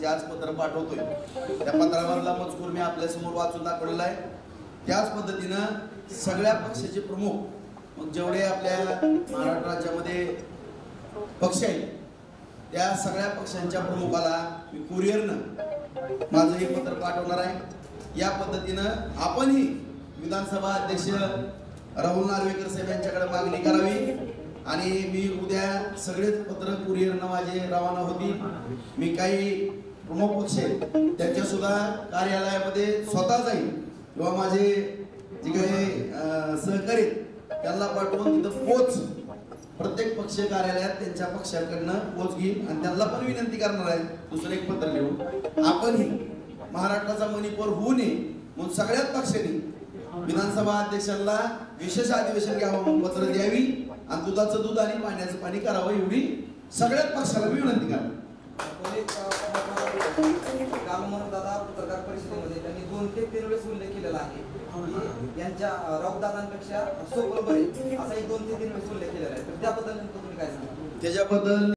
आज पत्र पाठवतोय त्या पत्रावरला मजकूर मी आपल्या समोर वाचून दाखवलेला आहे। त्याच पद्धतीनं सगळ्या पक्षाचे प्रमुख मग जेवढे आपल्या महाराष्ट्र राज्यामध्ये पक्ष आहेत त्या सगळ्या पक्षांच्या प्रमुखाला मी कुरिअरनं माझं हे पत्र पाठवणार आहे। या पद्धतीनं आपणही विधानसभा अध्यक्ष राहुल नार्वेकर साहेब यांच्याकडे मागणी करावी आणि मी उद्या सगळेच पत्र कुरिअरनं माझे रवाना होतील। मी काही प्रमुख पक्ष त्यांच्या सुद्धा कार्यालयामध्ये स्वतः जाईल किंवा माझे जे काही सहकारी त्यांना पाठवून तिथं पोच प्रत्येक पक्ष कार्यालयात त्यांच्या पक्षाकडनं पोच घेईल आणि त्यांना पण विनंती करणार आहे दुसरं एक पत्र लिहून आपणही महाराष्ट्राचा मणिपूर होऊ नये म्हणून सगळ्याच पक्षांनी विधानसभा अध्यक्षांना विशेष अधिवेशन घ्यावं म्हणून पत्र द्यावी आणि दुधाचं दूध आणि पाण्याचं पाणी करावं एवढी सगळ्याच पक्षाला मी विनंती करतो। काल म्हणून दादा पत्रकार परिषदेमध्ये त्यांनी 2 ते 3 वेळेस उल्लेख केलेला आहे की यांच्या राऊतदादांपेक्षा सोपल बरे असा 2 ते 3 वेळेस उल्लेख केलेला आहे। तर त्याबद्दल तुम्ही काय सांगा? त्याच्याबद्दल